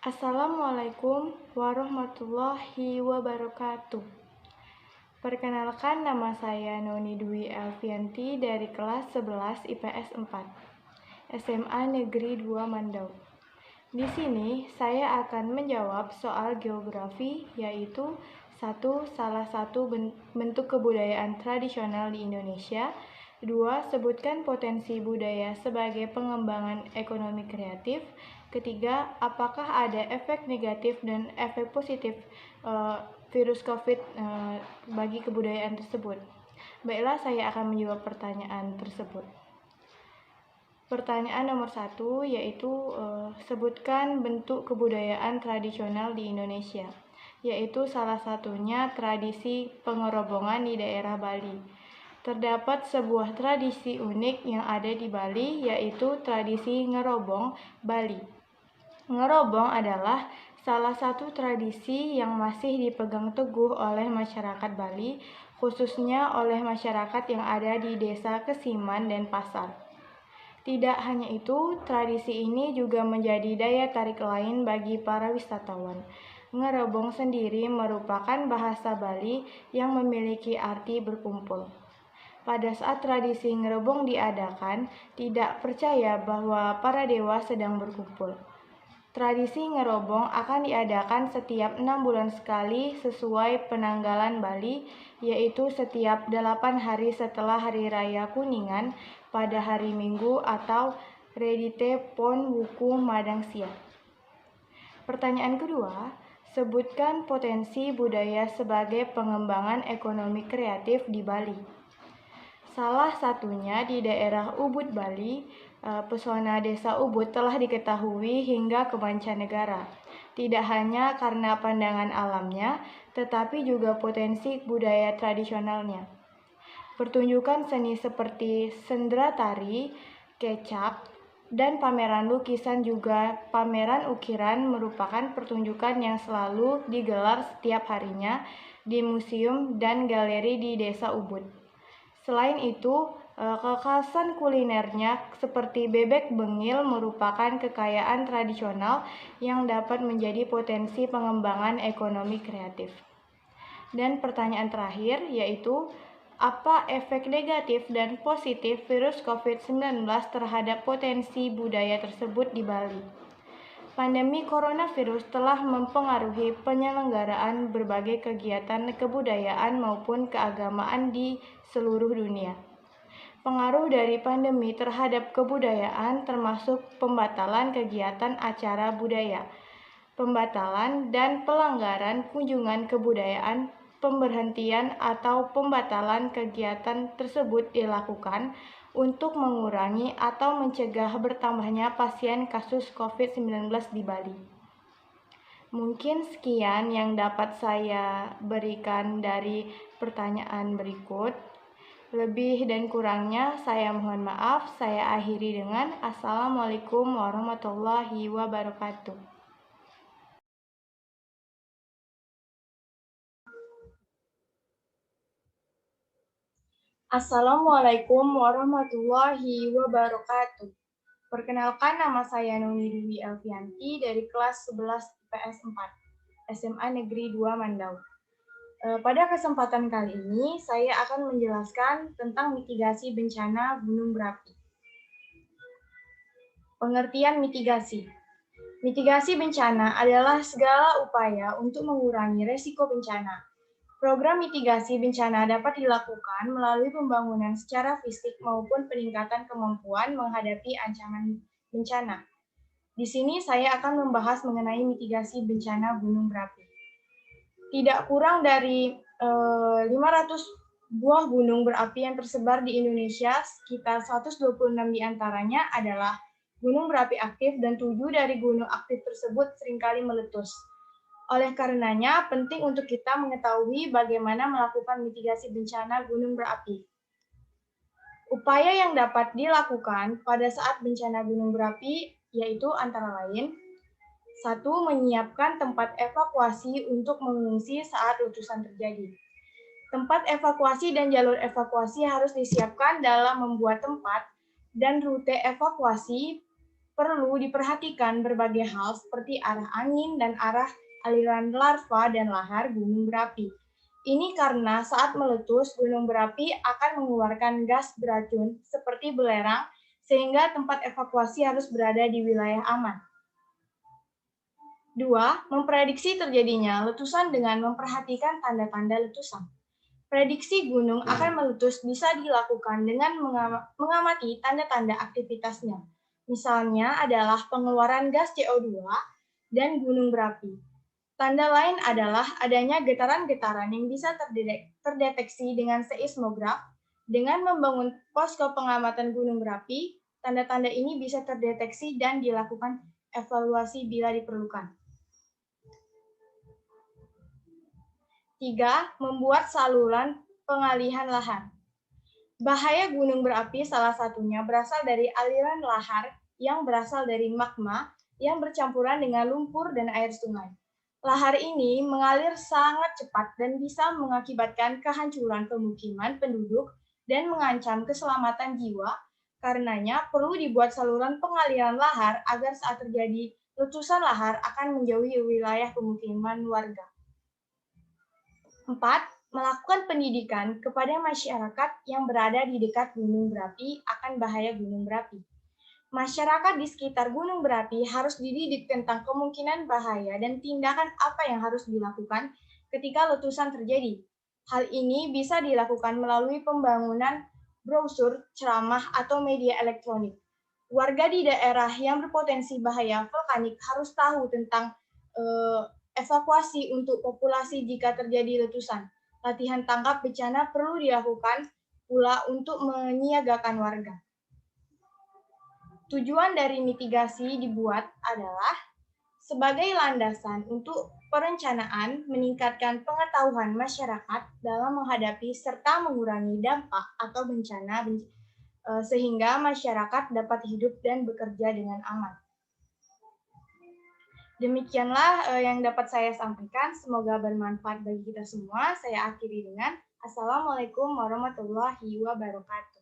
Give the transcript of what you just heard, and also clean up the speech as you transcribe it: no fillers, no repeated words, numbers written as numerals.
Assalamualaikum warahmatullahi wabarakatuh. Perkenalkan, nama saya Noni Dwi Elvianti dari kelas 11 IPS 4, SMA Negeri 2 Mandau. Di sini saya akan menjawab soal geografi, yaitu salah satu bentuk kebudayaan tradisional di Indonesia. 2. Sebutkan potensi budaya sebagai pengembangan ekonomi kreatif. Ketiga, apakah ada efek negatif dan efek positif virus COVID bagi kebudayaan tersebut? Baiklah, saya akan menjawab pertanyaan tersebut. Pertanyaan nomor 1 yaitu sebutkan bentuk kebudayaan tradisional di Indonesia, yaitu salah satunya tradisi pengerobongan di daerah Bali. Terdapat sebuah tradisi unik yang ada di Bali, yaitu tradisi ngerobong Bali. Ngerobong adalah salah satu tradisi yang masih dipegang teguh oleh masyarakat Bali, khususnya oleh masyarakat yang ada di desa Kesiman dan Pasar. Tidak hanya itu, tradisi ini juga menjadi daya tarik lain bagi para wisatawan. Ngerobong sendiri merupakan bahasa Bali yang memiliki arti berkumpul. Pada saat tradisi ngerobong diadakan, tidak percaya bahwa para dewa sedang berkumpul. Tradisi ngerobong akan diadakan setiap 6 bulan sekali sesuai penanggalan Bali, yaitu setiap 8 hari setelah Hari Raya Kuningan pada hari Minggu atau Redite Pon Wuku Madangsia. Pertanyaan kedua, sebutkan potensi budaya sebagai pengembangan ekonomi kreatif di Bali. Salah satunya di daerah Ubud, Bali. Pesona desa Ubud telah diketahui hingga ke mancanegara. Tidak hanya karena pandangan alamnya, tetapi juga potensi budaya tradisionalnya. Pertunjukan seni seperti sendera tari, kecak, dan pameran lukisan juga pameran ukiran merupakan pertunjukan yang selalu digelar setiap harinya di museum dan galeri di desa Ubud. Selain itu, kekhasan kulinernya seperti bebek bengil merupakan kekayaan tradisional yang dapat menjadi potensi pengembangan ekonomi kreatif. Dan pertanyaan terakhir yaitu, apa efek negatif dan positif virus COVID-19 terhadap potensi budaya tersebut di Bali? Pandemi coronavirus telah mempengaruhi penyelenggaraan berbagai kegiatan kebudayaan maupun keagamaan di seluruh dunia. Pengaruh dari pandemi terhadap kebudayaan termasuk pembatalan kegiatan acara budaya, pembatalan dan pelanggaran kunjungan kebudayaan, pemberhentian atau pembatalan kegiatan tersebut dilakukan untuk mengurangi atau mencegah bertambahnya pasien kasus COVID-19 di Bali. Mungkin sekian yang dapat saya berikan dari pertanyaan berikut. Lebih dan kurangnya saya mohon maaf. Saya akhiri dengan Assalamualaikum warahmatullahi wabarakatuh. Assalamualaikum warahmatullahi wabarakatuh. Perkenalkan, nama saya Noni Dwi Elvianti dari kelas 11 IPS 4, SMA Negeri 2 Mandau. Pada kesempatan kali ini, saya akan menjelaskan tentang mitigasi bencana gunung berapi. Pengertian mitigasi. Mitigasi bencana adalah segala upaya untuk mengurangi resiko bencana. Program mitigasi bencana dapat dilakukan melalui pembangunan secara fisik maupun peningkatan kemampuan menghadapi ancaman bencana. Di sini saya akan membahas mengenai mitigasi bencana gunung berapi. Tidak kurang dari 500 buah gunung berapi yang tersebar di Indonesia, sekitar 126 diantaranya adalah gunung berapi aktif dan 7 dari gunung aktif tersebut seringkali meletus. Oleh karenanya, penting untuk kita mengetahui bagaimana melakukan mitigasi bencana gunung berapi. Upaya yang dapat dilakukan pada saat bencana gunung berapi yaitu antara lain, 1. Menyiapkan tempat evakuasi untuk mengungsi saat letusan terjadi. Tempat evakuasi dan jalur evakuasi harus disiapkan dalam membuat tempat dan rute evakuasi perlu diperhatikan berbagai hal seperti arah angin dan arah aliran larva dan lahar gunung berapi. Ini karena saat meletus, gunung berapi akan mengeluarkan gas beracun seperti belerang, sehingga tempat evakuasi harus berada di wilayah aman. 2. Memprediksi terjadinya letusan dengan memperhatikan tanda-tanda letusan. Prediksi gunung akan meletus bisa dilakukan dengan mengamati tanda-tanda aktivitasnya. Misalnya adalah pengeluaran gas CO2 dan gunung berapi. Tanda lain adalah adanya getaran-getaran yang bisa terdeteksi dengan seismograf. Dengan membangun posko pengamatan gunung berapi, tanda-tanda ini bisa terdeteksi dan dilakukan evaluasi bila diperlukan. 3. Membuat saluran pengalihan lahar. Bahaya gunung berapi salah satunya berasal dari aliran lahar yang berasal dari magma yang bercampuran dengan lumpur dan air sungai. Lahar ini mengalir sangat cepat dan bisa mengakibatkan kehancuran pemukiman penduduk dan mengancam keselamatan jiwa. Karenanya perlu dibuat saluran pengaliran lahar agar saat terjadi letusan lahar akan menjauhi wilayah pemukiman warga. 4. Melakukan pendidikan kepada masyarakat yang berada di dekat gunung berapi akan bahaya gunung berapi. Masyarakat di sekitar gunung berapi harus dididik tentang kemungkinan bahaya dan tindakan apa yang harus dilakukan ketika letusan terjadi. Hal ini bisa dilakukan melalui pembangunan brosur, ceramah, atau media elektronik. Warga di daerah yang berpotensi bahaya vulkanik harus tahu tentang evakuasi untuk populasi jika terjadi letusan. Latihan tangkap bencana perlu dilakukan pula untuk menyiagakan warga. Tujuan dari mitigasi dibuat adalah sebagai landasan untuk perencanaan, meningkatkan pengetahuan masyarakat dalam menghadapi serta mengurangi dampak atau bencana sehingga masyarakat dapat hidup dan bekerja dengan aman. Demikianlah yang dapat saya sampaikan. Semoga bermanfaat bagi kita semua. Saya akhiri dengan Assalamualaikum warahmatullahi wabarakatuh.